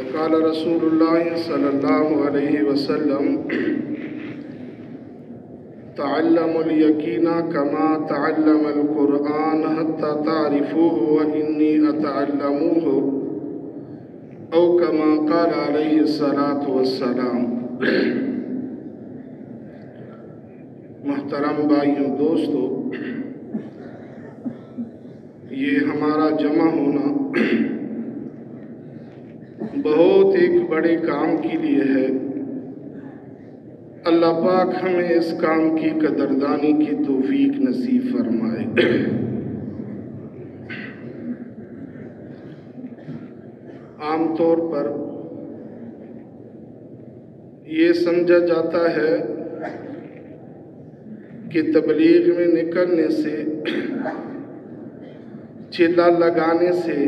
وقال رسول اللہ صلی اللہ علیہ وسلم تعلم الیقین کما تعلم القرآن حتی تعرفوه وانی اتعلموه او کما قال علیہ الصلاة والسلام۔ محترم بھائیوں دوستو، یہ ہمارا جمع ہونا بہت ایک بڑے کام کے لیے ہے۔ اللہ پاک ہمیں اس کام کی قدردانی کی توفیق نصیب فرمائے۔ عام طور پر یہ سمجھا جاتا ہے کہ تبلیغ میں نکلنے سے، چلا لگانے سے،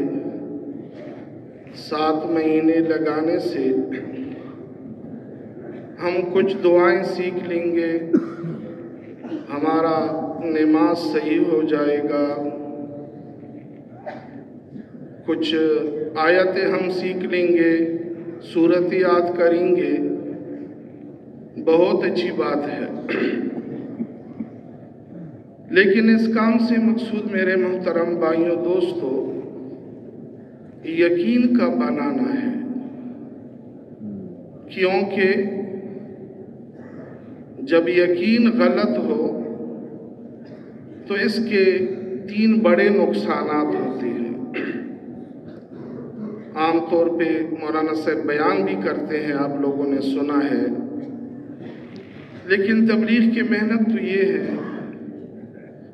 7 مہینے لگانے سے ہم کچھ دعائیں سیکھ لیں گے، ہمارا نماز صحیح ہو جائے گا، کچھ آیتیں ہم سیکھ لیں گے، سورت یاد کریں گے، بہت اچھی بات ہے۔ لیکن اس کام سے مقصود میرے محترم بھائیوں دوستو یقین کا بنانا ہے، کیونکہ جب یقین غلط ہو تو اس کے 3 بڑے نقصانات ہوتے ہیں۔ عام طور پہ مولانا صاحب بیان بھی کرتے ہیں، آپ لوگوں نے سنا ہے، لیکن تبلیغ کی محنت تو یہ ہے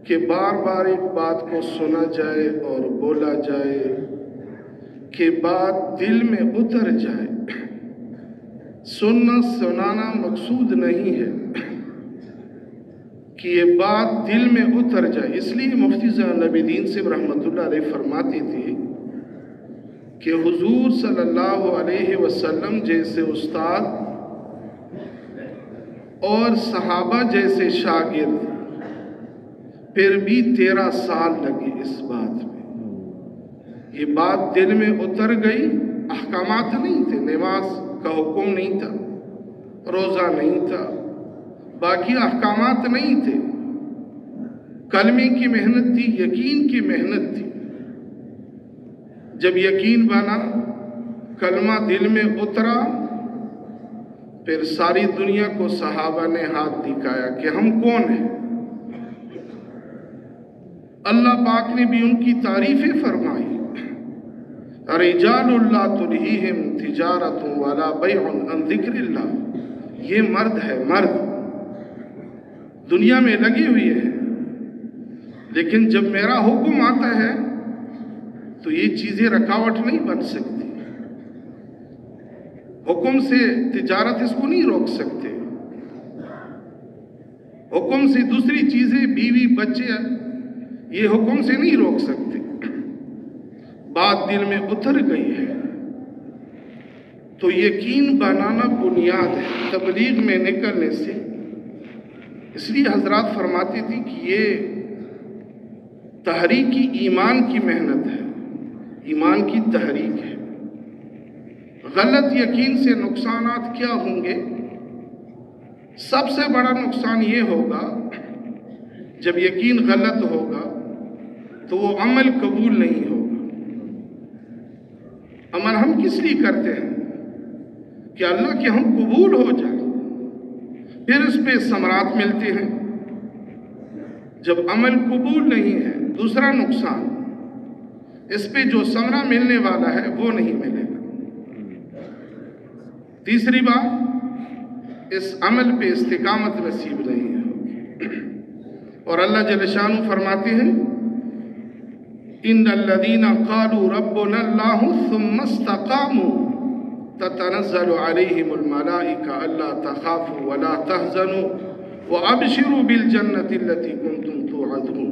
کہ بار بار ایک بات کو سنا جائے اور بولا جائے کہ بات دل میں اتر جائے۔ سننا سنانا مقصود نہیں ہے کہ یہ بات دل میں اتر جائے۔ اس لیے مفتی زین العابدین سے رحمۃ اللہ علیہ فرماتے تھے کہ حضور صلی اللہ علیہ وسلم جیسے استاد اور صحابہ جیسے شاگرد پھر بھی 13 سال لگے اس بات میں۔ یہ بات دل میں اتر گئی، احکامات نہیں تھے، نماز کا حکم نہیں تھا، روزہ نہیں تھا، باقی احکامات نہیں تھے، کلمے کی محنت تھی، یقین کی محنت تھی۔ جب یقین بنا، کلمہ دل میں اترا، پھر ساری دنیا کو صحابہ نے ہاتھ دکھایا کہ ہم کون ہیں۔ اللہ پاک نے بھی ان کی تعریفیں فرمائی، رجال لا تلہیہم تجارت ولا بیع عن ذکر اللہ۔ یہ مرد ہے، مرد دنیا میں لگی ہوئی ہے، لیکن جب میرا حکم آتا ہے تو یہ چیزیں رکاوٹ نہیں بن سکتی۔ حکم سے تجارت اس کو نہیں روک سکتے، حکم سے دوسری چیزیں، بیوی بچے، یہ حکم سے نہیں روک سکتے۔ بات دل میں اتر گئی ہے تو یقین بنانا بنیاد ہے تبلیغ میں نکلنے سے۔ اس لیے حضرات فرماتی تھی کہ یہ تحریکی ایمان کی محنت ہے، ایمان کی تحریک ہے۔ غلط یقین سے نقصانات کیا ہوں گے؟ سب سے بڑا نقصان یہ ہوگا، جب یقین غلط ہوگا تو وہ عمل قبول نہیں ہوگا۔ عمل ہم کس لیے کرتے ہیں؟ کہ اللہ کے ہم قبول ہو جائیں، پھر اس پہ ثمرات ملتے ہیں۔ جب عمل قبول نہیں ہے، دوسرا نقصان، اس پہ جو ثمرہ ملنے والا ہے وہ نہیں ملے گا۔ تیسری بات، اس عمل پہ استقامت نصیب نہیں ہے۔ اور اللہ جل شانہ فرماتے ہیں ان الذین قالوا ربنا اللہ ثم استقاموا تتنزل علیہم الملائکہ الا تخافوا ولا تحزنوا وابشروا بالجنة التي كنتم توعدون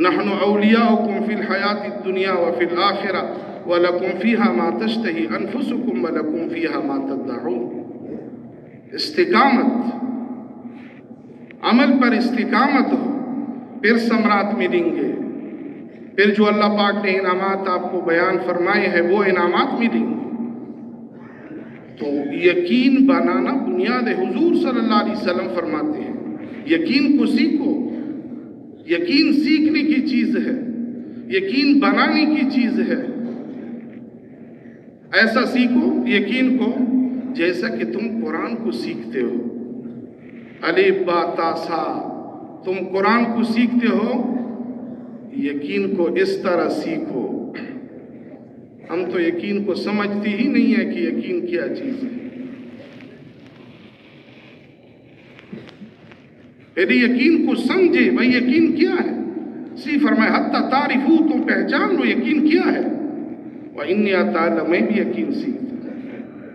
نحن اولیاؤکم فی الحیاة الدنیا وفی الآخرہ ولکم فیہا ما تشتہی انفسکم ولکم فیہا ما تدعون۔ استقامت، عمل پر استقامت ہو، پھر ثمرات ملیں گے، پھر جو اللہ پاک نے انعامات آپ کو بیان فرمائے ہیں وہ انعامات ملیں گے۔ تو یقین بنانا بنیاد ہے۔ حضور صلی اللہ علیہ وسلم فرماتے ہیں یقین کو سیکھو، یقین سیکھنے کی چیز ہے، یقین بنانے کی چیز ہے۔ ایسا سیکھو یقین کو جیسا کہ تم قرآن کو سیکھتے ہو۔ الف با تا سا، تم قرآن کو سیکھتے ہو، یقین کو اس طرح سیکھو۔ ہم تو یقین کو سمجھتے ہی نہیں ہے کہ یقین کیا چیز ہے۔ پہلے یقین کو سمجھے بھائی یقین کیا ہے۔ اسی فرمایا حتی تعریفو، تم پہچان لو یقین کیا ہے۔ وَإِنِّي أَتَعَلَّمُ، میں بھی یقین سیکھتا،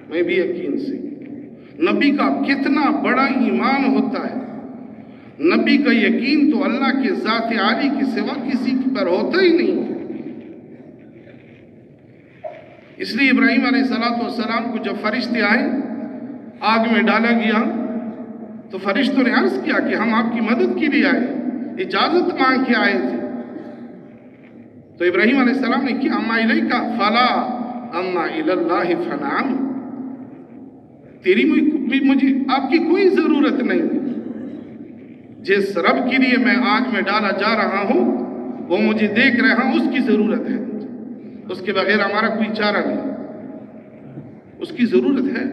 میں بھی یقین سیکھتا۔ نبی کا کتنا بڑا ایمان ہوتا ہے۔ نبی کا یقین تو اللہ کے ذات عالی کے سوا کسی پر ہوتا ہی نہیں ہے۔ اس لیے ابراہیم علیہ السلام کو جب فرشتے آئے، آگ میں ڈالا گیا، تو فرشتوں نے عرض کیا کہ ہم آپ کی مدد کے لیے آئے، اجازت مانگ کے آئے تھے۔ تو ابراہیم علیہ السلام نے کیا اما الیک فلا اما الی اللہ فنعم، تیری مجھے آپ کی کوئی ضرورت نہیں، جس رب کے لیے میں آگ میں ڈالا جا رہا ہوں وہ مجھے دیکھ رہا ہوں، اس کی ضرورت ہے، اس کے بغیر ہمارا کوئی چارہ نہیں، اس کی ضرورت ہے،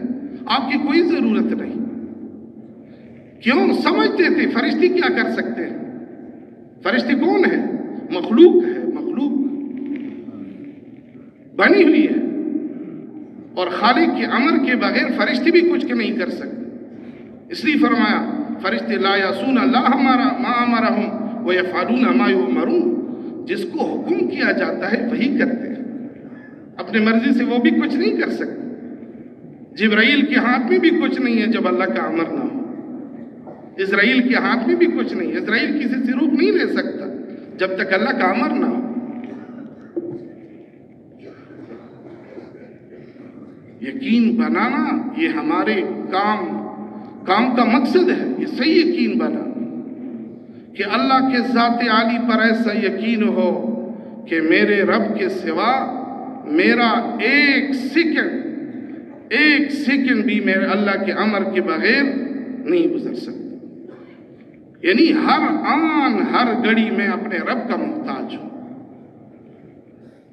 آپ کی کوئی ضرورت نہیں۔ کیوں؟ سمجھتے تھے فرشتے کیا کر سکتے ہیں، فرشتے کون ہے؟ مخلوق ہے، مخلوق بنی ہوئی ہے، اور خالق کے امر کے بغیر فرشتے بھی کچھ نہیں کر سکتے۔ اس لیے فرمایا فرشتے لا یعصون اللہ ما امرہم ویفعلون ما یؤمرون، جس کو حکم کیا جاتا ہے وہی کرتے ہیں، اپنے مرضی سے وہ بھی کچھ نہیں کر سکتے۔ جبرائیل کے ہاتھ میں بھی کچھ نہیں ہے جب اللہ کا امر نہ ہو، اسرائیل کے ہاتھ میں بھی کچھ نہیں ہے، اسرائیل کسی سے روک نہیں لے سکتا جب تک اللہ کا امر نہ ہو۔ یقین بنانا یہ ہمارے کام کا مقصد ہے، یہ صحیح یقین بنانا کہ اللہ کے ذات عالی پر ایسا یقین ہو کہ میرے رب کے سوا میرا ایک سیکنڈ بھی میرے اللہ کے امر کے بغیر نہیں گزر سکتا، یعنی ہر آن ہر گھڑی میں اپنے رب کا محتاج ہوں،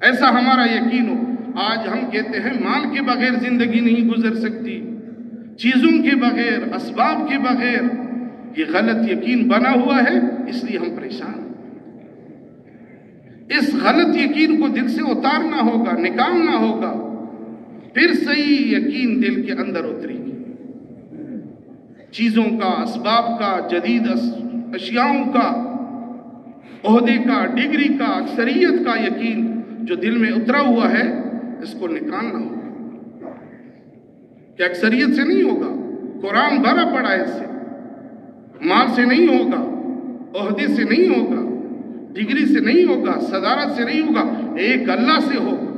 ایسا ہمارا یقین ہو۔ آج ہم کہتے ہیں مال کے بغیر زندگی نہیں گزر سکتی، چیزوں کے بغیر، اسباب کے بغیر، یہ غلط یقین بنا ہوا ہے، اس لیے ہم پریشان ہیں۔ اس غلط یقین کو دل سے اتارنا ہوگا، نکالنا ہوگا، پھر صحیح یقین دل کے اندر اترے گی۔ چیزوں کا، اسباب کا، جدید اشیاؤں کا، عہدے کا، ڈگری کا، اکثریت کا یقین جو دل میں اترا ہوا ہے، اس کو نکالنا ہوگا کہ اکثریت سے نہیں ہوگا، قرآن بھرا پڑا ہے، اس سے مال سے نہیں ہوگا، عہدے سے نہیں ہوگا، ڈگری سے نہیں ہوگا، صدارت سے نہیں ہوگا، ایک اللہ سے ہوگا۔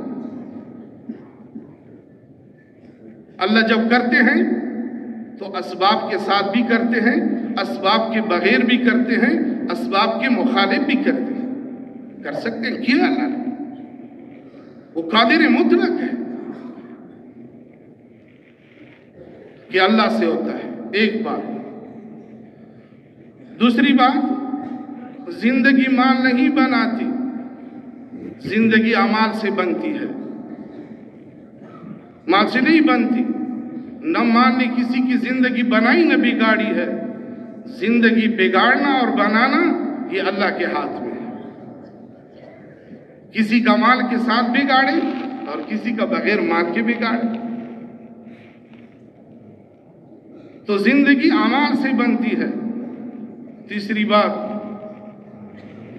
اللہ جب کرتے ہیں تو اسباب کے ساتھ بھی کرتے ہیں، اسباب کے بغیر بھی کرتے ہیں، اسباب کے مخالف بھی کرتے ہیں، کر سکتے ہیں، کیا اللہ نے، وہ قادر مطلق ہے کہ اللہ سے ہوتا ہے۔ ایک بات۔ دوسری بات، زندگی مال نہیں بناتی، زندگی اعمال سے بنتی ہے، مال سے نہیں بنتی۔ نہ مال نے کسی کی زندگی بنائی نہ بگاڑی ہے، زندگی بگاڑنا اور بنانا یہ اللہ کے ہاتھ میں ہے، کسی کا مال کے ساتھ بگاڑے اور کسی کا بغیر مال کے بگاڑے۔ تو زندگی اعمال سے بنتی ہے۔ تیسری بات،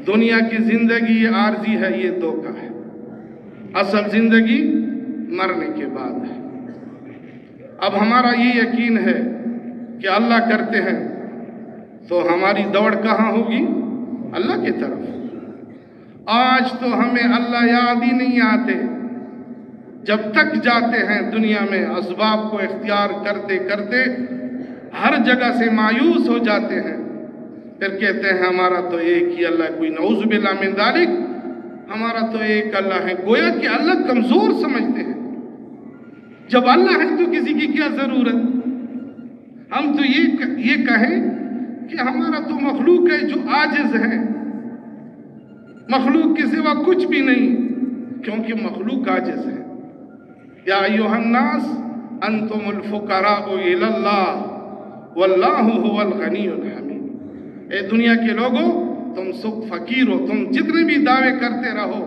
دنیا کی زندگی یہ عارضی ہے، یہ دھوکہ ہے، اصل زندگی مرنے کے بعد ہے۔ اب ہمارا یہ یقین ہے کہ اللہ کرتے ہیں تو ہماری دوڑ کہاں ہوگی؟ اللہ کی طرف۔ آج تو ہمیں اللہ یاد ہی نہیں آتے، جب تک جاتے ہیں دنیا میں اسباب کو اختیار کرتے کرتے ہر جگہ سے مایوس ہو جاتے ہیں، پھر کہتے ہیں ہمارا تو ایک ہی اللہ، کوئی نعوذ باللہ من ذالک، ہمارا تو ایک اللہ ہے، گویا کہ اللہ کمزور سمجھتے ہیں۔ جب اللہ ہے تو کسی کی کیا ضرورت؟ ہم تو یہ کہیں کہ ہمارا تو مخلوق ہے جو عاجز ہے، مخلوق کے سوا کچھ بھی نہیں، کیونکہ مخلوق عاجز ہے۔ یا ایھا الناس انتم الفقراء الی اللہ واللہ هو الغنی الحمید۔ اے دنیا کے لوگوں، تم سب فقیر ہو، تم جتنے بھی دعوے کرتے رہو،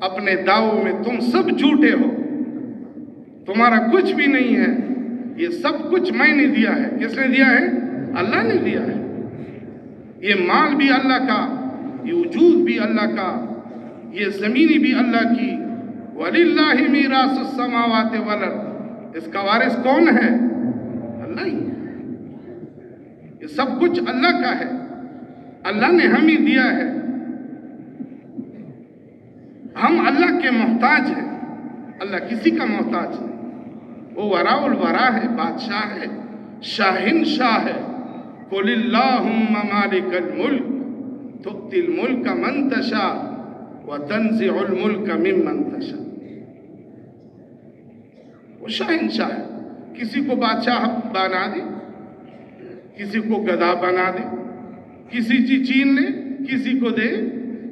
اپنے دعووں میں تم سب جھوٹے ہو، تمہارا کچھ بھی نہیں ہے، یہ سب کچھ میں نے دیا ہے۔ کس نے دیا ہے؟ اللہ نے دیا ہے۔ یہ مال بھی اللہ کا، یہ وجود بھی اللہ کا، یہ زمینی بھی اللہ کی۔ وَلِلَّهِ مِيرَاثُ السَّمَاوَاتِ وَالْأَرْضِ، اس کا وارث کون ہے؟ اللہ ہی ہے۔ یہ سب کچھ اللہ کا ہے، اللہ نے ہمیں دیا ہے۔ ہم اللہ کے محتاج ہیں، اللہ کسی کا محتاج نہیں۔ وہ وراء الورا ہے، بادشاہ ہے، شاہنشاہ ہے۔ قُلِ اللَّهُمَّ مَالِكَ الْمُلْكِ تُؤْتِي الْمُلْكَ مَن تَشَاءُ وَتَنزِعُ الْمُلْكَ مِمَّن تَشَاءُ۔ وہ شاہنشاہ ہے، کسی کو بادشاہ بنا دے، کسی کو گدھا بنا دے، کسی چیز چھین لے، کسی کو دے،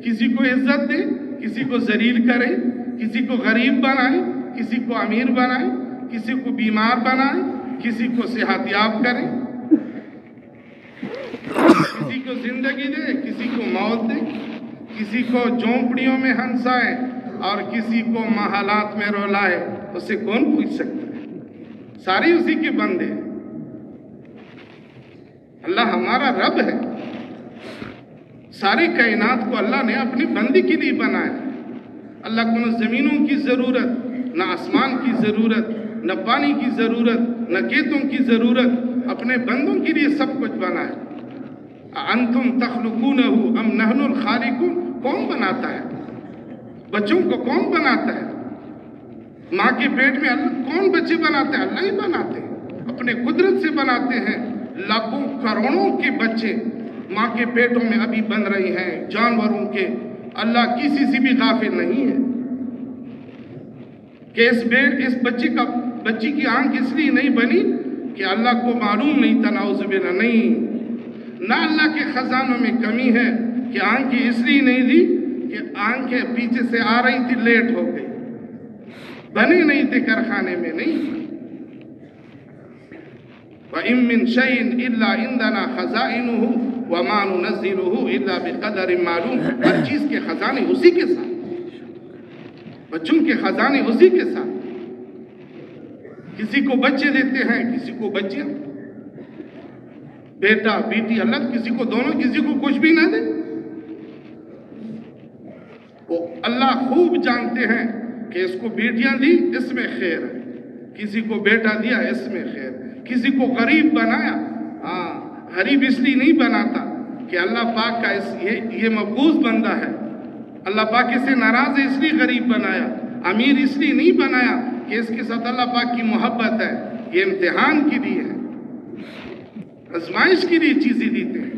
کسی کو عزت دے، کسی کو ذلیل کرے، کسی کو غریب بنائے، کسی کو امیر بنائے، کسی کو بیمار بنائے، کسی کو صحت یاب کرے، کسی کو زندگی دے، کسی کو موت دے، کسی کو جھونپڑیوں میں ہنسائے اور کسی کو محلات میں رولائے۔ اسے کون پوچھ سکتا ہے؟ ساری اسی کے بندے۔ اللہ ہمارا رب ہے۔ ساری کائنات کو اللہ نے اپنی بندی کے لیے بنایا۔ اللہ کو نہ زمینوں کی ضرورت، نہ آسمان کی ضرورت، نہ پانی کی ضرورت، نہ کھیتوں کی ضرورت، اپنے بندوں کے لیے سب کچھ بنایا۔ انتم تخلقونہ ام نحن الخالقون، کون بناتا ہے؟ بچوں کو کون بناتا ہے؟ ماں کے پیٹ میں کون بچے بناتے ہیں؟ اللہ ہی بناتے ہیں، اپنے قدرت سے بناتے ہیں۔ لاکھوں کروڑوں کے بچے ماں کے پیٹوں میں ابھی بن رہے ہیں، جانوروں کے۔ اللہ کسی سے بھی غافل نہیں ہے کہ اس بچی کی آنکھ اس لیے نہیں بنی کہ اللہ کو معلوم نہیں تھا، نعوذ باللہ، نہیں، نہ اللہ کے خزانوں میں کمی ہے کہ آنکھیں اس لیے نہیں دی کہ آنکھیں پیچھے سے آ رہی تھی، لیٹ ہو گئی، بنے نہیں تھے کارخانے میں، نہیں۔ وَإِن مِّن شَيْءٍ إِلَّا عِندَنَا خَزَائِنُهُ وَمَا نُنَزِّلُهُ إِلَّا بِقَدَرٍ مَّعْلُومٍ۔ ہر چیز کے خزانے اسی کے ساتھ، بچوں کے خزانے اسی کے ساتھ۔ کسی کو بچے دیتے ہیں، کسی کو بچیاں، بیٹا بیٹی، اللہ کسی کو دونوں، کسی کو کچھ بھی نہ دے۔ وہ اللہ خوب جانتے ہیں کہ اس کو بیٹیاں دی، اس میں خیر ہے، کسی کو بیٹا دیا، اس میں خیر ہے، کسی کو غریب بنایا۔ ہاں، غریب اس لیے نہیں بناتا کہ اللہ پاک کا یہ مقبوض بندہ ہے، اللہ پاک اسے ناراض ہے اس لیے غریب بنایا۔ امیر اس لیے نہیں بنایا کہ اس کے ساتھ اللہ پاک کی محبت ہے، یہ امتحان کے لیے ہے، آزمائش کے لیے چیزیں دیتے ہیں۔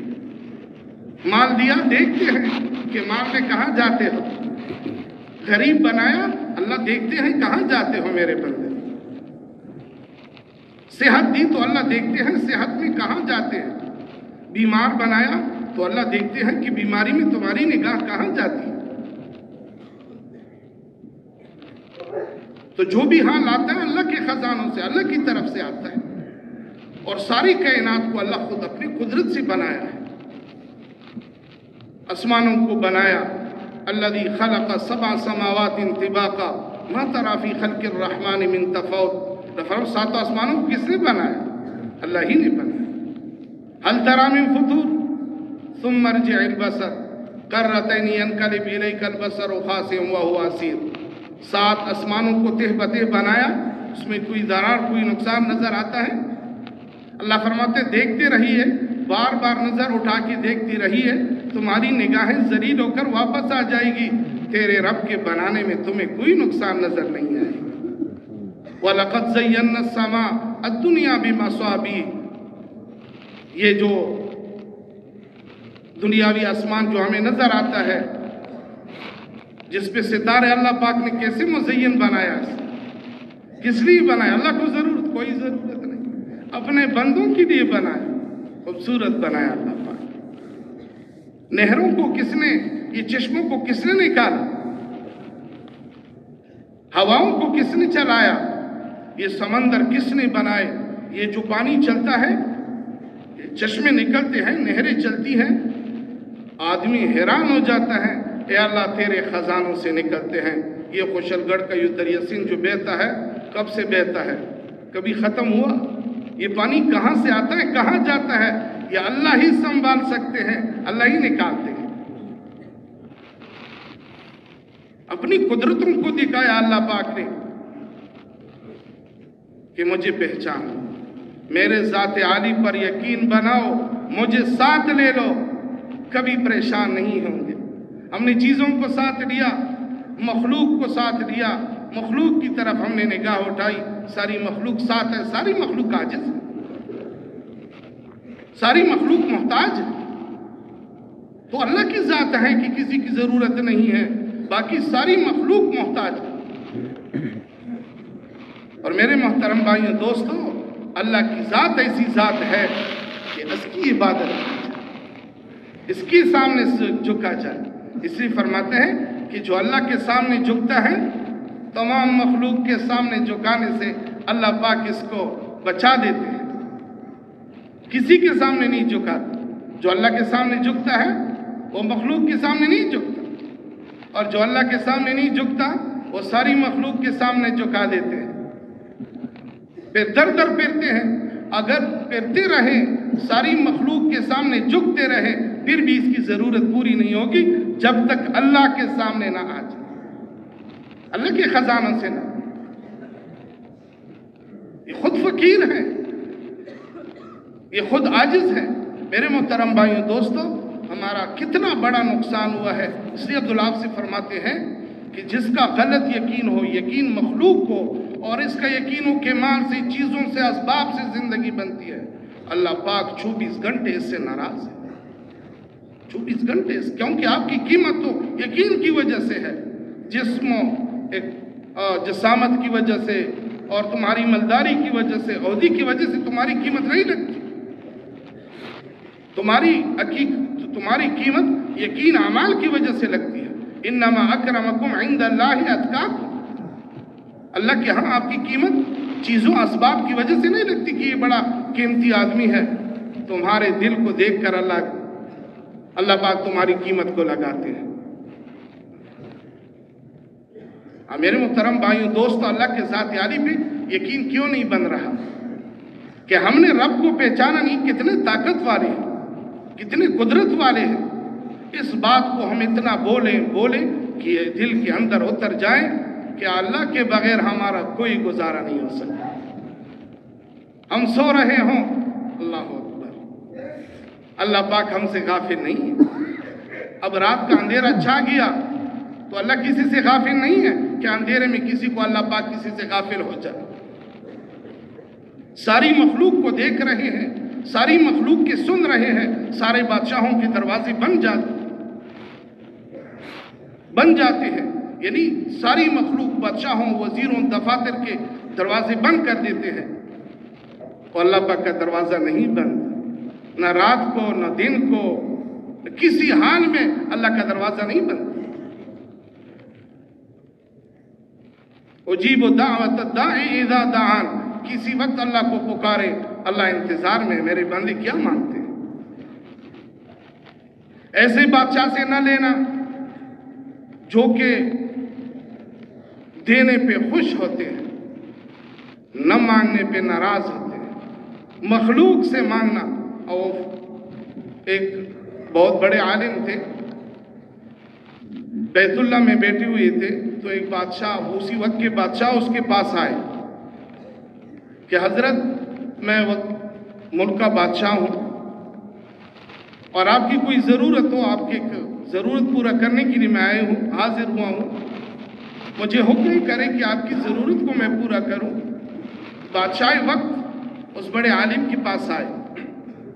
مال دیا، دیکھتے ہیں کہ مال میں کہاں جاتے ہو۔ غریب بنایا، اللہ دیکھتے ہیں کہاں جاتے ہو میرے بندے۔ صحت دی تو اللہ دیکھتے ہیں صحت میں کہاں جاتے ہیں۔ بیمار بنایا تو اللہ دیکھتے ہیں کہ بیماری میں تمہاری نگاہ کہاں جاتی ہے۔ تو جو بھی ہاں لاتا ہے اللہ کے خزانوں سے، اللہ کی طرف سے آتا ہے، اور ساری کائنات کو اللہ خود اپنی قدرت سے بنایا ہے۔ آسمانوں کو بنایا، الذی خلق 7 سماوات طباقا ما تری فی خلق الرحمن من تفاوت۔ سات آسمانوں کو کس نے بنایا؟ اللہ ہی نے بنایا۔ هل تری من فطور ثم ارجع البصر کرتین ینقلب الیک البصر خاسئا وهو حسیر۔ 7 آسمانوں کو تہ بتہ بنایا، اس میں کوئی ضرر کوئی نقصان نظر آتا ہے؟ اللہ فرماتے دیکھتے رہیے، بار بار نظر اٹھا کے دیکھتی رہیے، تمہاری نگاہیں ذلیل ہو کر واپس آ جائے گی، تیرے رب کے بنانے میں تمہیں کوئی نقصان نظر نہیں آئے گا۔ وَلَقَدْ زَيَّنَّا السَّمَاءَ الدُّنْيَا بِمَصَابِيحَ، یہ جو دنیاوی آسمان جو ہمیں نظر آتا ہے، جس پہ ستارے اللہ پاک نے کیسے مزین بنایا، کس لیے بنایا؟ اللہ کو ضرورت کوئی ضرورت نہیں، اپنے بندوں کے لیے بنایا، خوبصورت بنایا اللہ پاک۔ نہروں کو کس نے، یہ چشموں کو کس نے نکالا؟ ہواؤں کو کس نے چلایا؟ یہ سمندر کس نے بنائے؟ یہ جو پانی چلتا ہے، یہ چشمے نکلتے ہیں، نہریں چلتی ہیں، آدمی حیران ہو جاتا ہے، اے اللہ تیرے خزانوں سے نکلتے ہیں۔ یہ خوشل گڑھ کا یہ دریا سندھ جو بہتا ہے، کب سے بہتا ہے؟ کبھی ختم ہوا؟ یہ پانی کہاں سے آتا ہے، کہاں جاتا ہے؟ یہ اللہ ہی سنبھال سکتے ہیں، اللہ ہی نکالتے ہیں۔ اپنی قدرتوں کو دکھایا اللہ پاک نے کہ مجھے پہچانو، میرے ذات عالی پر یقین بناؤ، مجھے ساتھ لے لو، کبھی پریشان نہیں ہوں گے۔ ہم نے چیزوں کو ساتھ لیا، مخلوق کو ساتھ لیا، مخلوق کی طرف ہم نے نگاہ اٹھائی، ساری مخلوق ساتھ ہے، ساری مخلوق عاجز ہے، ساری مخلوق محتاج ہے۔ تو اللہ کی ذات ہے کہ کسی کی ضرورت نہیں ہے، باقی ساری مخلوق محتاج ہے۔ اور میرے محترم بھائیوں دوستوں، اللہ کی ذات ایسی ذات ہے کہ اس کی عبادت کی جائے، اس کے سامنے جھکا جائے۔ اس لیے فرماتے ہیں کہ جو اللہ کے سامنے جھکتا ہے، تمام مخلوق کے سامنے جھکانے سے اللہ پاک اس کو بچا دیتے ہیں، کسی کے سامنے نہیں جھکاتا۔ جو اللہ کے سامنے جھکتا ہے وہ مخلوق کے سامنے نہیں جھکتا، اور جو اللہ کے سامنے نہیں جھکتا وہ ساری مخلوق کے سامنے جھکا دیتے ہیں۔ پھر در در پھرتے ہیں، اگر پھرتے رہیں، ساری مخلوق کے سامنے جھکتے رہیں، پھر بھی اس کی ضرورت پوری نہیں ہوگی جب تک اللہ کے سامنے نہ آ جائے، اللہ کے خزانوں سے نہ۔ یہ خود فقیر ہیں، یہ خود عاجز ہیں۔ میرے محترم بھائیوں دوستوں، ہمارا کتنا بڑا نقصان ہوا ہے۔ اس لیے عبداللہ سے فرماتے ہیں کہ جس کا غلط یقین ہو، یقین مخلوق کو، اور اس کا یقین ہو کہ مال سے، چیزوں سے، اسباب سے زندگی بنتی ہے، اللہ پاک 24 گھنٹے اس سے ناراض ہے۔ 24 گھنٹے، کیونکہ آپ کی قیمت تو یقین کی وجہ سے ہے، جسم و جسامت کی وجہ سے، اور تمہاری مالداری کی وجہ سے، عہدے کی وجہ سے تمہاری قیمت نہیں لگتی۔ تمہاری قیمت یقین اعمال کی وجہ سے لگتی ہے۔ انما اکرمکم عند اللہ اتقاکم، اللہ کے ہاں آپ کی قیمت چیزوں اسباب کی وجہ سے نہیں لگتی کہ یہ بڑا قیمتی آدمی ہے۔ تمہارے دل کو دیکھ کر اللہ پاک تمہاری قیمت کو لگاتے ہیں۔ میرے محترم بھائیوں دوستو، اللہ کے ذات عالی پہ یقین کیوں نہیں بن رہا؟ کہ ہم نے رب کو پہچانا نہیں، کتنے طاقت والے ہیں، کتنے قدرت والے ہیں۔ اس بات کو ہم اتنا بولیں کہ یہ دل کے اندر اتر جائیں کہ اللہ کے بغیر ہمارا کوئی گزارا نہیں ہو سکتا۔ ہم سو رہے ہوں، اللہ اکبر، اللہ پاک ہم سے غافل نہیں ہے۔ اب رات کا اندھیرا چھا گیا تو اللہ کسی سے غافل نہیں ہے کہ اندھیرے میں کسی کو اللہ پاک کسی سے غافل ہو جائے۔ ساری مخلوق کو دیکھ رہے ہیں، ساری مخلوق کے سن رہے ہیں، سارے بادشاہوں کے دروازے بن جاتے ہیں، یعنی ساری مخلوق بادشاہوں، وزیروں، دفاتر کے دروازے بند کر دیتے ہیں، اور اللہ پاک کا دروازہ نہیں بند، نہ رات کو نہ دن کو، کسی حال میں اللہ کا دروازہ نہیں بند۔ اجیب دعوت الداعی اذا دعان، کسی وقت اللہ کو پکارے، اللہ انتظار میں۔ میرے بندے کیا مانتے ہیں؟ ایسے بادشاہ سے نہ لینا جو کہ دینے پہ خوش ہوتے ہیں، نہ مانگنے پہ ناراض ہوتے ہیں۔ مخلوق سے مانگنا۔ اور ایک بہت بڑے عالم تھے، بیت اللہ میں بیٹھے ہوئے تھے، تو ایک بادشاہ، اسی وقت کے بادشاہ اس کے پاس آئے کہ حضرت میں ملک کا بادشاہ ہوں، اور آپ کی کوئی ضرورت ہو، آپ کی ضرورت پورا کرنے کے لیے میں آئے ہوں، حاضر ہوا ہوں، مجھے حکم کریں کہ آپ کی ضرورت کو میں پورا کروں۔ بادشاہ وقت اس بڑے عالم کے پاس آئے،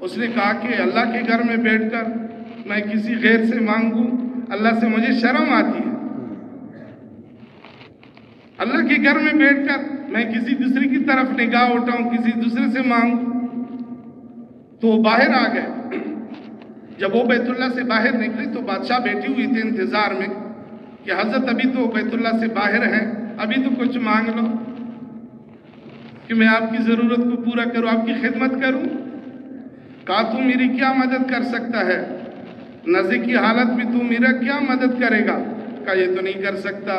اس نے کہا کہ اللہ کے گھر میں بیٹھ کر میں کسی غیر سے مانگوں، اللہ سے مجھے شرم آتی ہے۔ اللہ کے گھر میں بیٹھ کر میں کسی دوسرے کی طرف نگاہ اٹھاؤں، کسی دوسرے سے مانگوں؟ تو وہ باہر آ گئے۔ جب وہ بیت اللہ سے باہر نکلی تو بادشاہ بیٹھی ہوئی تھی انتظار میں کہ حضرت ابھی تو بیت اللہ سے باہر ہیں، ابھی تو کچھ مانگ لو کہ میں آپ کی ضرورت کو پورا کروں، آپ کی خدمت کروں۔ کہا تو میری کیا مدد کر سکتا ہے؟ نزے کی حالت میں تو میرا کیا مدد کرے گا؟ کہا یہ تو نہیں کر سکتا۔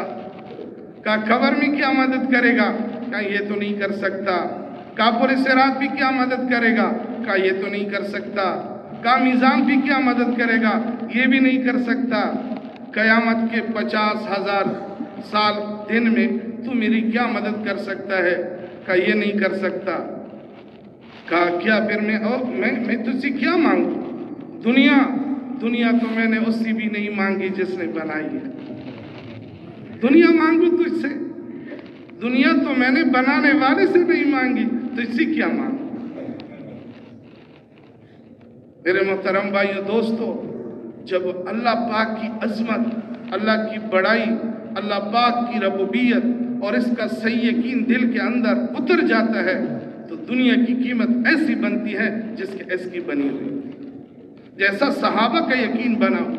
کہا خبر میں کیا مدد کرے گا؟ کہا یہ تو نہیں کر سکتا۔ کہا پورے رات بھی کیا مدد کرے گا؟ کہا یہ تو نہیں کر سکتا۔ کہا میزان بھی کیا مدد کرے گا؟ یہ بھی نہیں کر سکتا۔ قیامت کے 50,000 سال دن میں تو میری کیا مدد کر سکتا ہے؟ کہا یہ نہیں کر سکتا۔ کہا کیا پھر میں تجھ سے کیا مانگوں؟ دنیا تو میں نے اس سے بھی نہیں مانگی جس نے بنائی ہے۔ دنیا مانگوں تجھ سے؟ دنیا تو میں نے بنانے والے سے نہیں مانگی، تجھ سے کیا مانگوں؟ میرے محترم بھائیو دوستو، جب اللہ پاک کی عظمت، اللہ کی بڑائی، اللہ پاک کی ربوبیت اور اس کا صحیح یقین دل کے اندر اتر جاتا ہے تو دنیا کی قیمت ایسی بنتی ہے جس کے ایس کی بنی ہوئی، جیسا صحابہ کا یقین بنا ہو۔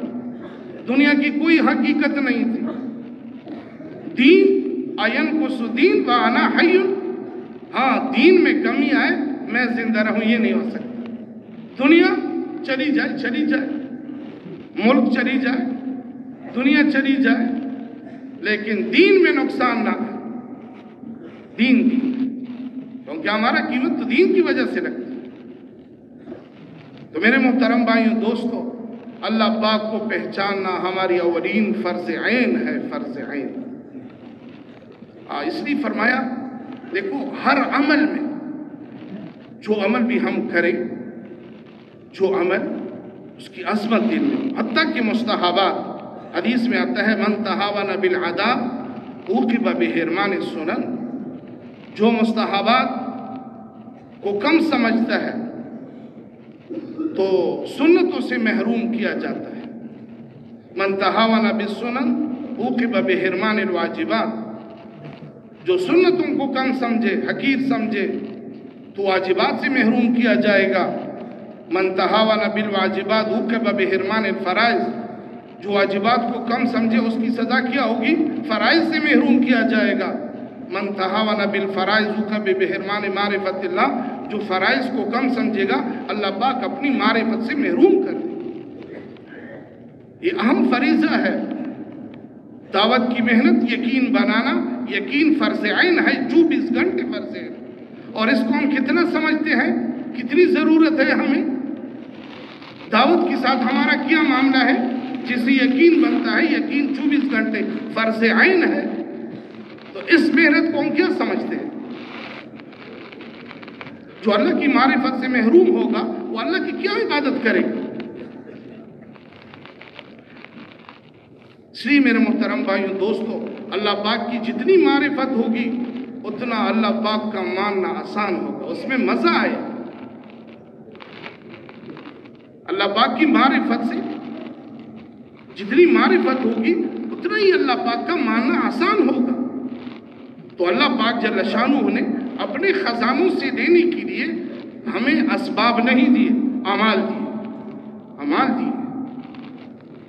دنیا کی کوئی حقیقت نہیں تھی۔ دین آئین کو سدین وانا حی، ہاں دین میں کمی آئے میں زندہ رہوں یہ نہیں ہو سکتا۔ دنیا چلی جائے، ملک چلی جائے، دنیا چلی جائے، لیکن دین میں نقصان نہ آئے۔ دین کیونکہ ہمارا قیمت تو دین کی وجہ سے لگتی ہے۔ تو میرے محترم بھائیوں دوستو، اللہ پاک کو پہچاننا ہماری اولین فرض عین ہے، فرض عین۔ اس لیے فرمایا دیکھو ہر عمل میں، جو عمل بھی ہم کریں، جو عمل اس کی عظمت دل میں، حتیٰ کہ مستحبات، حدیث میں آتا ہے من تہاون بالعادات عوقب بحرمان السنن، جو مستحبات کو کم سمجھتا ہے تو سنتوں سے محروم کیا جاتا ہے۔ من تہاون بالسنن عوقب بحرمان الواجبات، جو سنتوں کو کم سمجھے، حقیر سمجھے تو واجبات سے محروم کیا جائے گا۔ من تہاون بالواجبات عوقب بحرمان الفرائض، جو واجبات کو کم سمجھے اس کی سزا کیا ہوگی؟ فرائض سے محروم کیا جائے گا۔ من تہاون بالفرائض عوقب بحرمان معرفت اللہ، جو فرائض کو کم سمجھے گا اللہ پاک اپنی معرفت سے محروم کر دے۔ یہ اہم فریضہ ہے، دعوت کی محنت، یقین بنانا، یقین فرض عین ہے، 24 گھنٹے فرض ہے۔ اور اس کو ہم کتنا سمجھتے ہیں، کتنی ضرورت ہے ہمیں؟ دعوت کے ساتھ ہمارا کیا معاملہ ہے؟ جسے یقین بنتا ہے، یقین 24 گھنٹے فرض عین ہے، تو اس محنت کو ہم کیا سمجھتے ہیں؟ جو اللہ کی معرفت سے محروم ہوگا وہ اللہ کی کیا عبادت کرے گا؟ اس لیے میرے محترم بھائیوں دوستو، اللہ پاک کی جتنی معرفت ہوگی اتنا اللہ پاک کا ماننا آسان ہوگا، اس میں مزہ آئے۔ اللہ پاک کی معرفت سے جتنی معرفت ہوگی اتنا ہی اللہ پاک کا ماننا آسان ہوگا۔ تو اللہ پاک جل شانہ نے اپنے خزانوں سے دینے کے لیے ہمیں اسباب نہیں دیے، اعمال دیے۔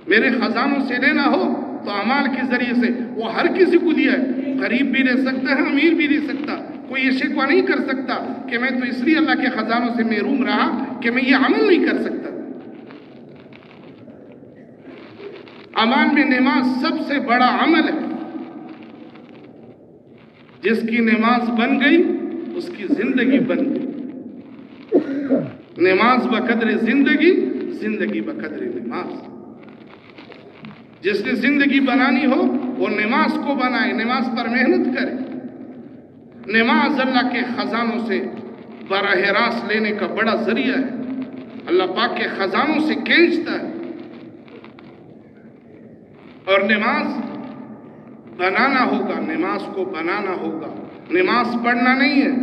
میرے خزانوں سے لینا ہو تو اعمال کے ذریعے سے، وہ ہر کسی کو دیا ہے، غریب بھی لے سکتا ہے، امیر بھی لے سکتا، کوئی یہ شکوہ نہیں کر سکتا کہ میں تو اس لیے اللہ کے خزانوں سے محروم رہا کہ میں یہ عمل نہیں کر سکتا۔ اعمال میں نماز سب سے بڑا عمل ہے، جس کی نماز بن گئی اس کی زندگی بن گئی۔ نماز بقدر زندگی، زندگی بقدر نماز۔ جس نے زندگی بنانی ہو وہ نماز کو بنائے، نماز پر محنت کرے۔ نماز اللہ کے خزانوں سے براہ راست لینے کا بڑا ذریعہ ہے، اللہ پاک کے خزانوں سے کھینچتا ہے۔ اور نماز بنانا ہوگا، نماز کو بنانا ہوگا۔ نماز پڑھنا نہیں ہے،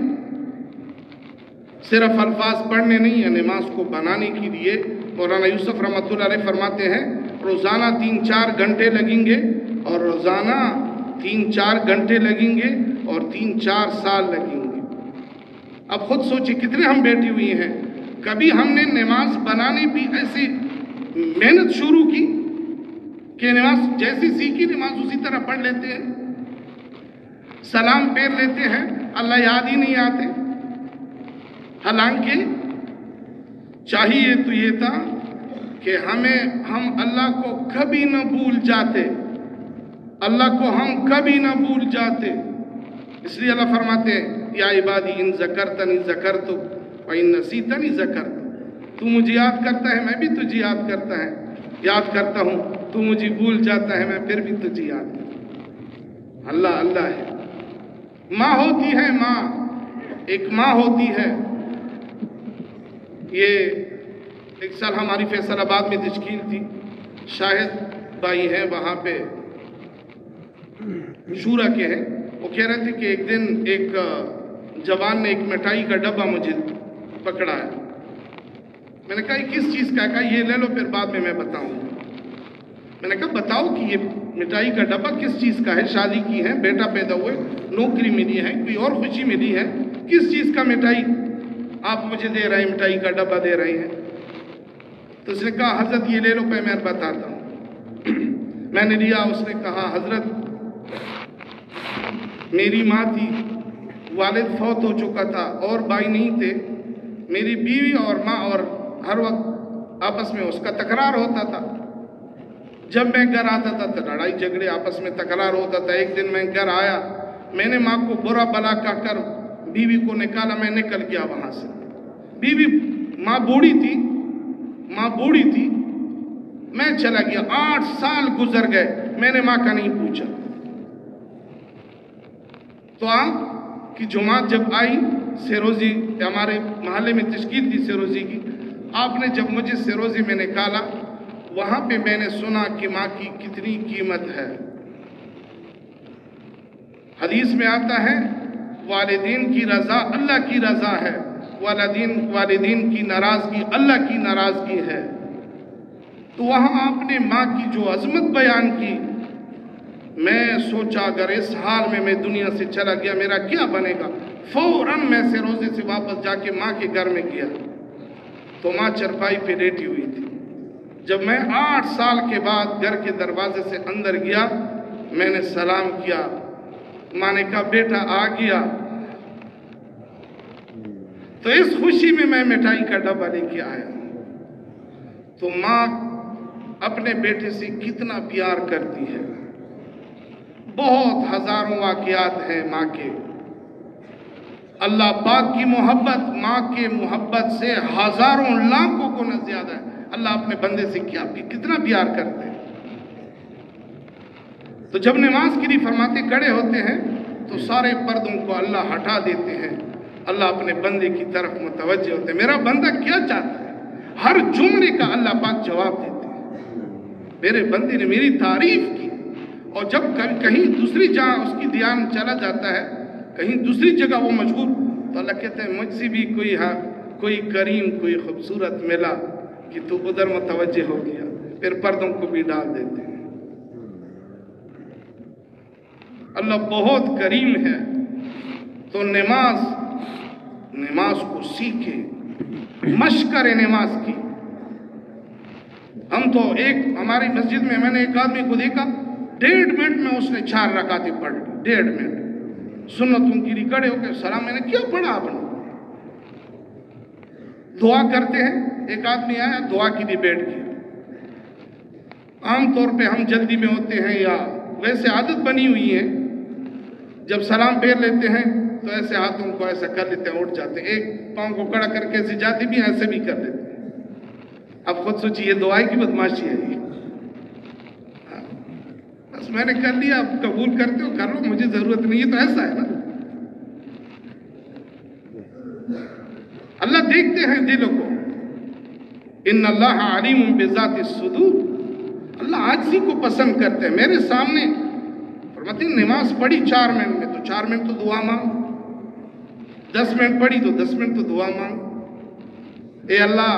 صرف الفاظ پڑھنے نہیں ہے، نماز کو بنانے کے لیے مولانا یوسف رحمۃ اللہ علیہ فرماتے ہیں روزانہ 3-4 گھنٹے لگیں گے، اور روزانہ 3-4 گھنٹے لگیں گے، اور 3-4 سال لگیں گے۔ اب خود سوچیں کتنے ہم بیٹھی ہوئی ہیں، کبھی ہم نے نماز بنانے بھی ایسی محنت شروع کی کہ نماز جیسی سیکھی نماز اسی طرح پڑھ لیتے ہیں، سلام پھیر لیتے ہیں، اللہ یاد ہی نہیں آتے۔ حالانکہ چاہیے تو یہ تھا کہ ہم اللہ کو کبھی نہ بھول جاتے، اللہ کو ہم کبھی نہ بھول جاتے۔ اس لیے اللہ فرماتے ہیں یا عبادی ان ذکرتنی ذکرتک وان نسیتنی ذکرتک، تو مجھے یاد کرتا ہے میں بھی تجھے یاد کرتا ہوں، تو مجھے بھول جاتا ہے میں پھر بھی تجھے یاد کرتا ہوں۔ اللہ اللہ ہے۔ ماں ہوتی ہے، ماں ایک ماں ہوتی ہے۔ یہ ایک سال ہماری فیصل آباد میں تشکیل تھی، شاہد بھائی ہیں وہاں پہ شورا کے ہیں، وہ کہہ رہے تھے کہ ایک دن ایک جوان نے ایک مٹھائی کا ڈبہ مجھے پکڑا ہے۔ میں نے کہا یہ کس چیز کا ہے؟ کہا یہ لے لو پھر بعد میں بتاؤں گا۔ میں نے کہا بتاؤ کہ یہ مٹھائی کا ڈبہ کس چیز کا ہے؟ شادی کی ہے، بیٹا پیدا ہوئے، نوکری ملی ہے، کوئی اور خوشی ملی ہے، کس چیز کا مٹھائی آپ مجھے دے رہے ہیں، مٹھائی کا ڈبہ دے رہے ہیں؟ تو اس نے کہا حضرت یہ لے لو پہ میں بتاتا ہوں۔ میں نے لیا، اس نے کہا حضرت میری ماں تھی، والد فوت ہو چکا تھا اور بھائی نہیں تھے، میری بیوی اور ماں اور ہر وقت آپس میں اس کا تکرار ہوتا تھا۔ جب میں گھر آتا تھا تو لڑائی جھگڑے آپس میں تکرار ہوتا تھا۔ ایک دن میں گھر آیا، میں نے ماں کو برا بلا کہہ کر بیوی کو نکالا، میں نکل گیا وہاں سے۔ ماں بوڑھی تھی، میں چلا گیا۔ 8 سال گزر گئے، میں نے ماں کا نہیں پوچھا۔ تو آپ کی جماعت جب آئی سیروزی، ہمارے محلے میں تشکیل تھی سیروزی کی، آپ نے جب مجھے سیروزی میں نکالا، وہاں پہ میں نے سنا کہ ماں کی کتنی قیمت ہے۔ حدیث میں آتا ہے والدین کی رضا اللہ کی رضا ہے، والدین کی ناراضگی اللہ کی ناراضگی ہے۔ تو وہاں آپ نے ماں کی جو عظمت بیان کی، میں سوچا اگر اس حال میں دنیا سے چلا گیا میرا کیا بنے گا۔ فوراً میں سیروزے سے واپس جا کے ماں کے گھر میں گیا تو ماں چرپائی پہ لیٹی ہوئی تھی۔ جب میں 8 سال کے بعد گھر کے دروازے سے اندر گیا، میں نے سلام کیا، ماں نے کہا بیٹا آ گیا۔ تو اس خوشی میں مٹھائی کا ڈبہ لے کے آیا۔ تو ماں اپنے بیٹے سے کتنا پیار کرتی ہے۔ بہت ہزاروں واقعات ہیں ماں کے۔ اللہ پاک کی محبت ماں کے محبت سے ہزاروں لاکھوں کو نہ زیادہ ہے۔ اللہ اپنے بندے سے کتنا پیار کرتے ہیں۔ تو جب نماز کے لیے فرماتے کھڑے ہوتے ہیں تو سارے پردوں کو اللہ ہٹا دیتے ہیں، اللہ اپنے بندے کی طرف متوجہ ہوتے ہیں۔ میرا بندہ کیا چاہتا ہے؟ ہر جملے کا اللہ پاک جواب دیتے ہیں۔ میرے بندے نے میری تعریف کی، اور جب کہیں دوسری جگہ اس کی دھیان چلا جاتا ہے، کہیں دوسری جگہ وہ مشغول، تو اللہ کہتے ہیں مجھ سے بھی کوئی کریم، کوئی خوبصورت ملا کہ تو ادھر متوجہ ہو گیا، پھر پردوں کو بھی ڈال دیتے ہیں۔ اللہ بہت کریم ہے۔ تو نماز کو سیکھے، مشق کرے نماز کی۔ ہم تو ہماری مسجد میں نے ایک آدمی کو دیکھا 1.5 منٹ میں اس نے 4 رکعتیں پڑھ لی، 1.5 منٹ سنتوں کی لیے کھڑے ہو کے سلام۔ میں نے کیا پڑھا آپ نے؟ دعا کرتے ہیں، ایک آدمی آیا دعا کے لیے بیٹھ گیا۔ عام طور پہ ہم جلدی میں ہوتے ہیں یا ویسے عادت بنی ہوئی ہے، جب سلام پھیر لیتے ہیں تو ایسے ہاتھوں کو ایسا کر لیتے ہیں، اٹھ جاتے ہیں، ایک پاؤں کو کھڑا کر کے ایسے جاتے بھی ایسے بھی کر لیتے ہیں۔ اب خود سوچیے یہ دعائیں کی بدماشی ہے یہ۔ بس میں نے کر لیا، اب قبول کرتے ہو کر لو، مجھے ضرورت نہیں ہے، تو ایسا ہے نا۔ اللہ دیکھتے ہیں دلوں کو۔ ان اللہ علیم بذات الصدور، اللہ عاجزی کو پسند کرتے ہیں۔ میرے سامنے فرماتے ہیں نماز پڑھی 4 منٹ میں، تو 4 منٹ تو دعا مانگ، 10 منٹ پڑھی تو 10 منٹ تو دعا مانگ۔ اے اللہ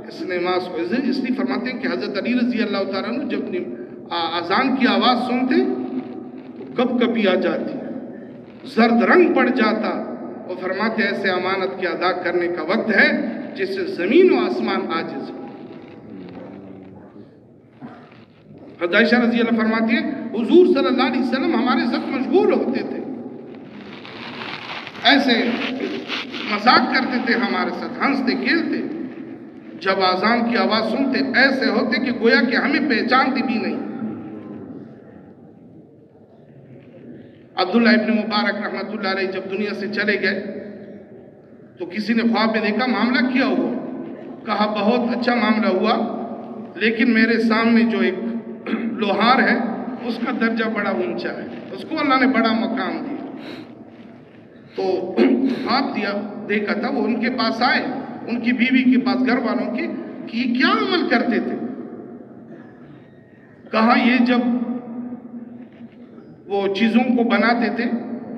اس نماز کو، اس لیے فرماتے ہیں کہ حضرت علی رضی اللہ تعالیٰ عنہ جب اذان کی آواز سنتے تو کب کبھی آ جاتی، زرد رنگ پڑ جاتا. وہ فرماتے ایسے امانت کی ادا کرنے کا وقت ہے جس سے زمین و آسمان عاجز ہو. حضرت عائشہ رضی اللہ فرماتی ہے حضور صلی اللہ علیہ وسلم ہمارے ساتھ مشغول ہوتے تھے، ایسے مذاق کرتے تھے ہمارے ساتھ، ہنستے کھیلتے. جب اذان کی آواز سنتے ایسے ہوتے کہ گویا کہ ہمیں پہچانتے بھی نہیں. عبداللہ ابن مبارک رحمۃ اللہ علیہ جب دنیا سے چلے گئے تو کسی نے خواب میں دیکھا معاملہ کیا ہوا. کہا بہت اچھا معاملہ ہوا، لیکن میرے سامنے جو ایک لوہار ہے اس کا درجہ بڑا اونچا ہے، اس کو اللہ نے بڑا مقام دیا. تو خواب دیکھا تھا، وہ ان کے پاس آئے، ان کی بیوی کے پاس، گھر والوں کے، کہ یہ کیا عمل کرتے تھے. کہا یہ جب وہ چیزوں کو بناتے تھے،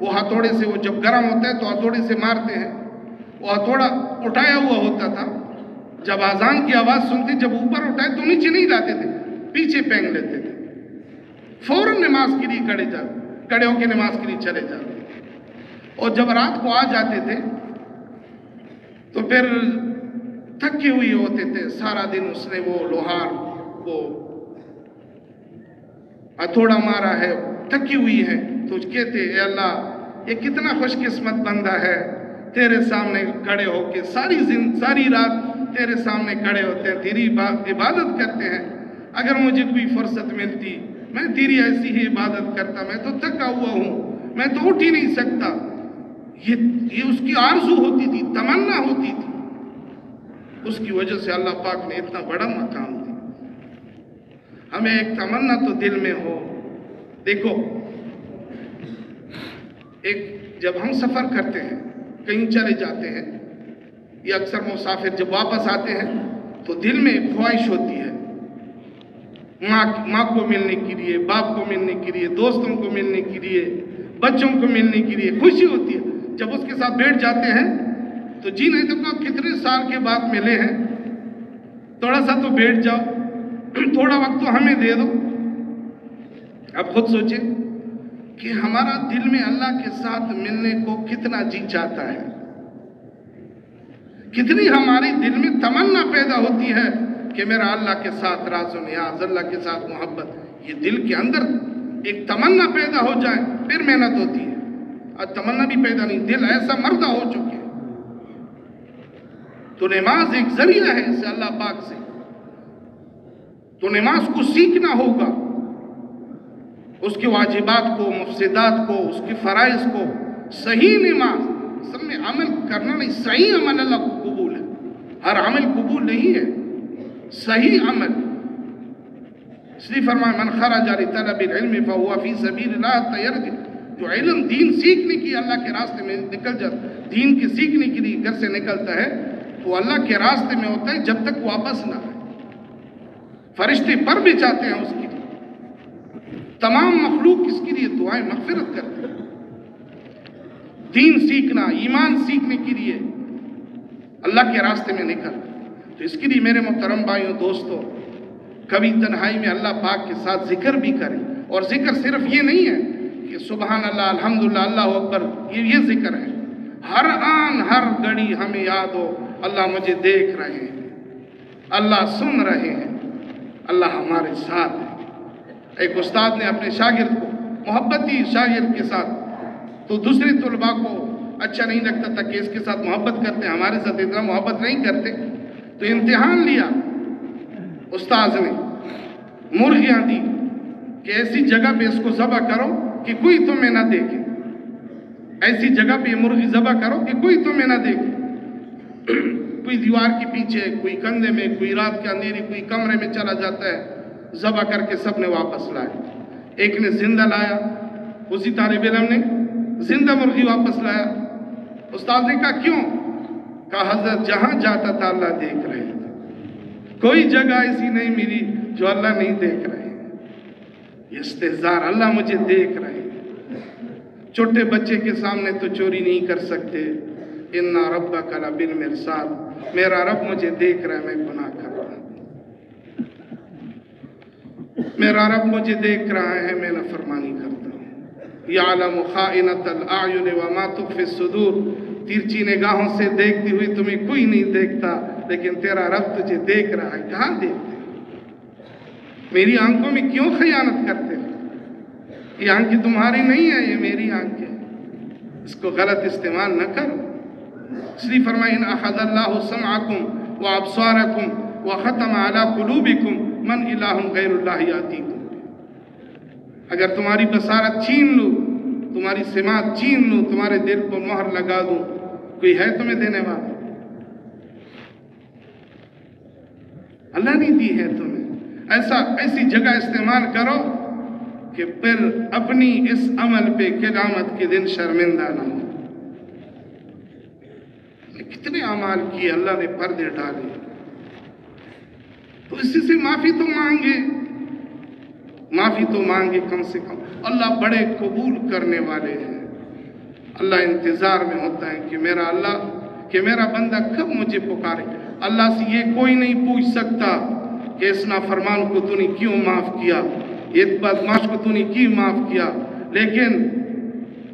وہ ہتھوڑے سے، وہ جب گرم ہوتا ہے تو ہتھوڑے سے مارتے ہیں، وہ ہتھوڑا اٹھایا ہوا ہوتا تھا. جب اذان کی آواز سنتے، جب اوپر اٹھائے تو نیچے نہیں لاتے تھے، پیچھے پھینک لیتے تھے. فوراً نماز کے لیے کھڑے ہو کے نماز کے لیے چلے جاتے. اور جب رات کو آ جاتے تھے تو پھر تھکے ہوئے ہوتے تھے، سارا دن اس نے وہ لوہار کو ہتھوڑا مارا ہے، تھکی ہوئی ہے. تو کہتے اے اللہ یہ کتنا خوش قسمت بندہ ہے، تیرے سامنے کھڑے ہو کے ساری رات تیرے سامنے کھڑے ہوتے ہیں، تیری عبادت کرتے ہیں. اگر مجھے کوئی فرصت ملتی میں تیری ایسی ہی عبادت کرتا، میں تو تھکا ہوا ہوں، میں تو اٹھ ہی نہیں سکتا. یہ اس کی آرزو ہوتی تھی، تمنا ہوتی تھی. اس کی وجہ سے اللہ پاک نے اتنا بڑا مقام دیا. ہمیں ایک تمنا تو دل میں ہو. دیکھو جب ہم سفر کرتے ہیں، کہیں چلے جاتے ہیں، یا اکثر مسافر جب واپس آتے ہیں تو دل میں ایک خواہش ہوتی ہے، ماں کو ملنے کے لیے، باپ کو ملنے کے لیے، دوستوں کو ملنے کے لیے، بچوں کو ملنے کے لیے خوشی ہوتی ہے. جب اس کے ساتھ بیٹھ جاتے ہیں تو جی نہیں تو کتنے سال کے بعد ملے ہیں، تھوڑا سا تو بیٹھ جاؤ، تھوڑا وقت تو ہمیں دے دو. اب خود سوچیں کہ ہمارا دل میں اللہ کے ساتھ ملنے کو کتنا جی چاہتا ہے، کتنی ہماری دل میں تمنا پیدا ہوتی ہے کہ میرا اللہ کے ساتھ راز و نیاز، اللہ کے ساتھ محبت. یہ دل کے اندر ایک تمنا پیدا ہو جائے پھر محنت ہوتی ہے. اور تمنا بھی پیدا نہیں، دل ایسا مردہ ہو چکے. تو نماز ایک ذریعہ ہے اس سے اللہ پاک سے. تو نماز کو سیکھنا ہوگا، اس کے واجبات کو، مفسدات کو، اس کے فرائض کو. صحیح نماز اصل میں عمل کرنا نہیں، صحیح عمل اللہ کو قبول ہے. ہر عمل قبول نہیں ہے، صحیح عمل. اس لیے فرمایا من خرج لطلب العلم فهو فی سبیل اللہ حتی یرجع. جو علم دین سیکھنے کی اللہ کے راستے میں نکل جاتا، دین کے سیکھنے کے لیے گھر سے نکلتا ہے تو اللہ کے راستے میں ہوتا ہے جب تک واپس نہ آئے. فرشتے پر بھی چاہتے ہیں اس کے لیے، تمام مخلوق اس کے لیے دعائیں مغفرت کرتے ہیں. دین سیکھنا، ایمان سیکھنے کے لیے اللہ کے راستے میں نکل. تو اس کے لیے میرے محترم بھائیوں دوستوں، کبھی تنہائی میں اللہ پاک کے ساتھ ذکر بھی کریں. اور ذکر صرف یہ نہیں ہے کہ سبحان اللہ، الحمدللہ، اللہ اکبر، یہ ذکر ہے. ہر آن ہر گھڑی ہمیں یاد ہو اللہ مجھے دیکھ رہے ہیں، اللہ سن رہے ہیں، اللہ ہمارے ساتھ ہے. ایک استاد نے اپنے شاگرد کو، محبتی شاگرد کے ساتھ، تو دوسرے طلباء کو اچھا نہیں لگتا تھا کہ اس کے ساتھ محبت کرتے، ہمارے ساتھ اتنا محبت نہیں کرتے. تو امتحان لیا استاذ نے، مرغیاں دی کہ ایسی جگہ پہ اس کو ذبح کرو کہ کوئی تمہیں نہ دیکھے. ایسی جگہ پہ مرغی ذبح کرو کہ کوئی تمہیں نہ دیکھے. کوئی دیوار کے پیچھے، کوئی کندھے میں، کوئی رات کے اندھیری، کوئی کمرے میں چلا جاتا ہے. ذبح کر کے سب نے واپس لائے. ایک نے زندہ لایا، اسی طالب علم نے زندہ مرغی واپس لایا. استاد نے کہا کیوں؟ کہا حضرت جہاں جاتا تھا اللہ دیکھ رہے تھے، کوئی جگہ ایسی نہیں ملی جو اللہ نہیں دیکھ رہے. یہ استحضار، اللہ مجھے دیکھ رہے ہیں. چھوٹے بچے کے سامنے تو چوری نہیں کر سکتے. اِنَّ رَبَّكَ لَبِالْمِرْصَادِ، میرا رب مجھے دیکھ رہا ہے میں گناہ کر رہا ہوں. میرا رب مجھے دیکھ رہا ہے میں نافرمانی کرتا ہوں. یعلم خائنۃ الاعین وما تخفی الصدور، تیرچی نگاہوں سے دیکھتی ہوئی تمہیں کوئی نہیں دیکھتا، لیکن تیرا رب تجھے دیکھ رہا ہے۔ کہاں دیکھتے؟ میری آنکھوں میں کیوں خیانت کرتے ہو؟ یہ آنکھیں تمہاری نہیں ہے، یہ میری آنکھیں، اس کو غلط استعمال نہ کرو۔ اس لیے فرمایا ان اخذ اللہ سمعکم وابصارکم وختم علی قلوبکم من الہ غیر اللہ یاتیکم۔ اگر تمہاری بصارت چھین لوں، تمہاری سماعت چھین لوں، تمہارے دل کو مہر لگا دوں، کوئی ہے تمہیں دینے والا؟ اللہ نے دی ہے تمہیں۔ ایسی جگہ استعمال کرو کہ پھر اپنی اس عمل پہ قیامت کے دن شرمندہ نہ ہو۔ کتنے اعمال کیے، اللہ نے پردے ڈالے، تو اسی سے معافی تو مانگے، معافی تو مانگے کم سے کم۔ اللہ بڑے قبول کرنے والے ہیں۔ اللہ انتظار میں ہوتا ہے کہ میرا بندہ کب مجھے پکارے۔ اللہ سے یہ کوئی نہیں پوچھ سکتا کہ اس نافرمان کو تو نے کیوں معاف کیا، یہ بدمعاش کو تو نے کیوں معاف کیا، لیکن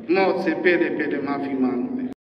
موت سے پہلے معافی مانگ۔